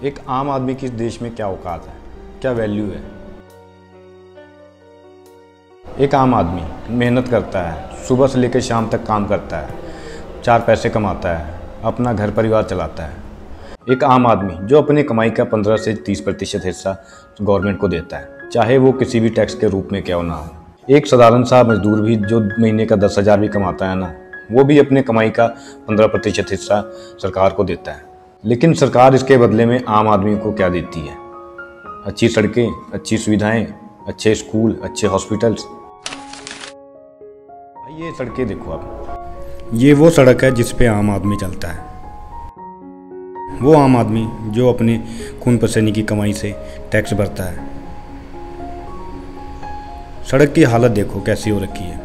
एक आम आदमी की इस देश में क्या औकात है, क्या वैल्यू है। एक आम आदमी मेहनत करता है, सुबह से लेकर शाम तक काम करता है, 4 पैसे कमाता है, अपना घर परिवार चलाता है। एक आम आदमी जो अपनी कमाई का 15 से 30% हिस्सा गवर्नमेंट को देता है, चाहे वो किसी भी टैक्स के रूप में क्यों ना हो। एक साधारण सा मजदूर भी जो महीने का 10,000 भी कमाता है ना, वो भी अपने कमाई का 15% हिस्सा सरकार को देता है। लेकिन सरकार इसके बदले में आम आदमी को क्या देती है? अच्छी सड़कें, अच्छी सुविधाएं, अच्छे स्कूल, अच्छे हॉस्पिटल्स। भाई ये सड़कें देखो आप, ये वो सड़क है जिस पे आम आदमी चलता है। वो आम आदमी जो अपने खून पसीने की कमाई से टैक्स भरता है। सड़क की हालत देखो कैसी हो रखी है।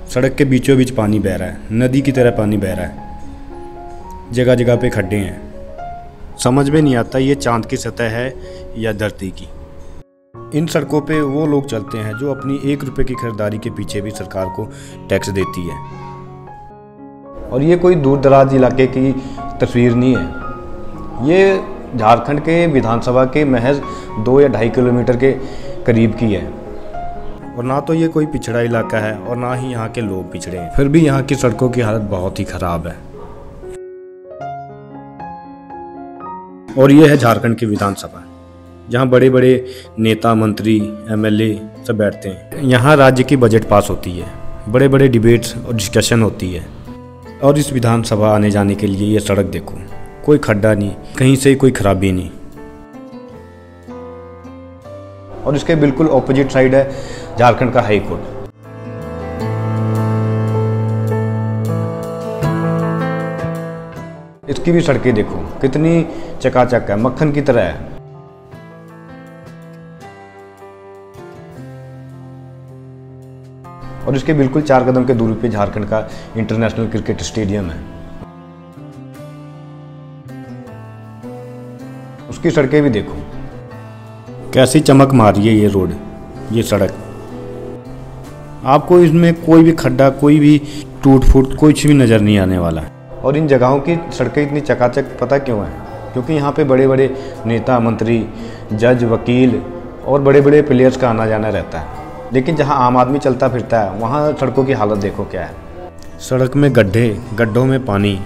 सड़क के बीचों बीच पानी बह रहा है, नदी की तरह पानी बह रहा है। जगह जगह पे खड्डे हैं। समझ में नहीं आता ये चांद की सतह है या धरती की। इन सड़कों पे वो लोग चलते हैं जो अपनी 1 रुपये की खरीदारी के पीछे भी सरकार को टैक्स देती है। और ये कोई दूर दराज इलाके की तस्वीर नहीं है, ये झारखंड के विधानसभा के महज 2 या 2.5 किलोमीटर के करीब की है। और ना तो ये कोई पिछड़ा इलाका है और ना ही यहाँ के लोग पिछड़े हैं, फिर भी यहाँ की सड़कों की हालत बहुत ही खराब है। और ये है झारखंड की विधानसभा, जहाँ बड़े बड़े नेता, मंत्री, MLA सब बैठते हैं। यहाँ राज्य की बजट पास होती है, बड़े बड़े डिबेट्स और डिस्कशन होती है। और इस विधानसभा आने जाने के लिए ये सड़क देखो, कोई खड्डा नहीं, कहीं से कोई खराबी नहीं। और इसके बिल्कुल ऑपोजिट साइड है झारखंड का हाई कोर्ट। इसकी भी सड़कें देखो कितनी चकाचक है, मक्खन की तरह है। और इसके बिल्कुल 4 कदम के दूरी पे झारखंड का इंटरनेशनल क्रिकेट स्टेडियम है। उसकी सड़कें भी देखो कैसी चमक मारी है ये रोड, ये सड़क। आपको इसमें कोई भी खड्डा, कोई भी टूट फूट कुछ भी नज़र नहीं आने वाला। और इन जगहों की सड़कें इतनी चकाचक पता क्यों है? क्योंकि यहाँ पे बड़े बड़े नेता, मंत्री, जज, वकील और बड़े बड़े प्लेयर्स का आना जाना रहता है। लेकिन जहाँ आम आदमी चलता फिरता है वहाँ सड़कों की हालत देखो क्या है। सड़क में गड्ढे, गड्ढों में पानी,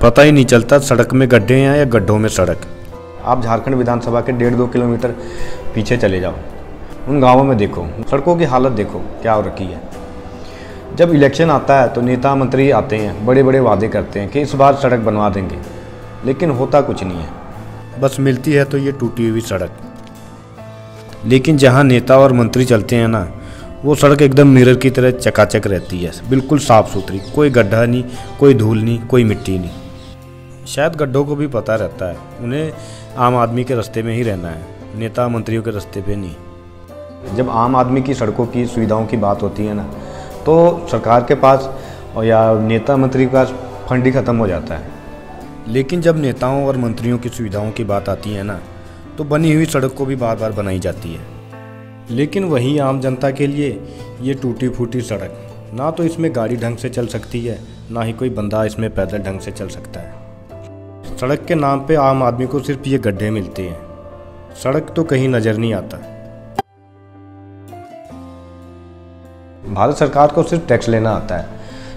पता ही नहीं चलता सड़क में गड्ढे हैं या गड्ढों में सड़क। आप झारखंड विधानसभा के 1.5-2 किलोमीटर पीछे चले जाओ, उन गाँवों में देखो सड़कों की हालत देखो क्या हो रखी है। जब इलेक्शन आता है तो नेता मंत्री आते हैं, बड़े बड़े वादे करते हैं कि इस बार सड़क बनवा देंगे, लेकिन होता कुछ नहीं है। बस मिलती है तो ये टूटी हुई सड़क। लेकिन जहाँ नेता और मंत्री चलते हैं ना, वो सड़क एकदम मिरर की तरह चकाचक रहती है, बिल्कुल साफ़ सुथरी, कोई गड्ढा नहीं, कोई धूल नहीं, कोई मिट्टी नहीं। शायद गड्ढों को भी पता रहता है, उन्हें आम आदमी के रास्ते में ही रहना है, नेता मंत्रियों के रास्ते पे नहीं। जब आम आदमी की सड़कों की सुविधाओं की बात होती है ना, तो सरकार के पास और या नेता मंत्री के पास फंड ही ख़त्म हो जाता है। लेकिन जब नेताओं और मंत्रियों की सुविधाओं की बात आती है ना, तो बनी हुई सड़क को भी बार बार बनाई जाती है। लेकिन वही आम जनता के लिए ये टूटी फूटी सड़क, ना तो इसमें गाड़ी ढंग से चल सकती है, ना ही कोई बंदा इसमें पैदल ढंग से चल सकता है। सड़क के नाम पे आम आदमी को सिर्फ ये गड्ढे मिलते हैं, सड़क तो कहीं नज़र नहीं आता। भारत सरकार को सिर्फ टैक्स लेना आता है,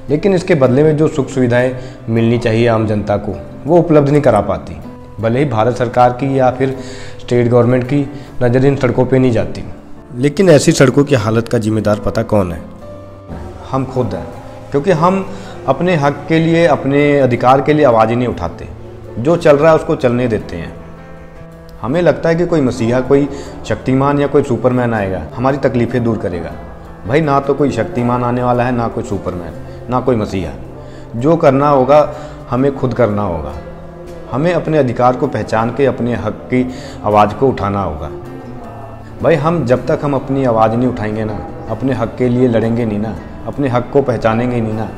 लेकिन इसके बदले में जो सुख सुविधाएं मिलनी चाहिए आम जनता को, वो उपलब्ध नहीं करा पाती। भले ही भारत सरकार की या फिर स्टेट गवर्नमेंट की नज़र इन सड़कों पे नहीं जाती, लेकिन ऐसी सड़कों की हालत का जिम्मेदार पता कौन है? हम खुद हैं। क्योंकि हम अपने हक के लिए, अपने अधिकार के लिए आवाज़ ही नहीं उठाते। जो चल रहा है उसको चलने देते हैं। हमें लगता है कि कोई मसीहा, कोई शक्तिमान या कोई सुपरमैन आएगा, हमारी तकलीफ़ें दूर करेगा। भाई ना तो कोई शक्तिमान आने वाला है, ना कोई सुपरमैन, ना कोई मसीहा। जो करना होगा हमें खुद करना होगा। हमें अपने अधिकार को पहचान के अपने हक की आवाज़ को उठाना होगा। भाई जब तक हम अपनी आवाज़ नहीं उठाएंगे ना, अपने हक के लिए लड़ेंगे नहीं ना, अपने हक को पहचानेंगे नहीं ना,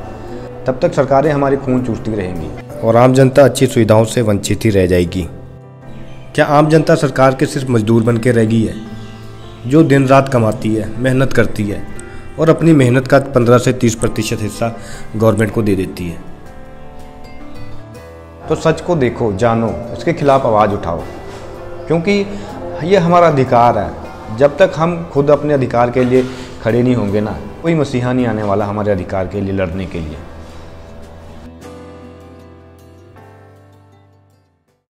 तब तक सरकारें हमारी खून चूसती रहेंगी और आम जनता अच्छी सुविधाओं से वंचित ही रह जाएगी। क्या आम जनता सरकार के सिर्फ मजदूर बन के रह गई है, जो दिन रात कमाती है, मेहनत करती है और अपनी मेहनत का 15 से 30% हिस्सा गवर्नमेंट को दे देती है? तो सच को देखो, जानो, इसके खिलाफ आवाज़ उठाओ। क्योंकि ये हमारा अधिकार है। जब तक हम खुद अपने अधिकार के लिए खड़े नहीं होंगे ना, कोई मसीहा नहीं आने वाला हमारे अधिकार के लिए लड़ने के लिए।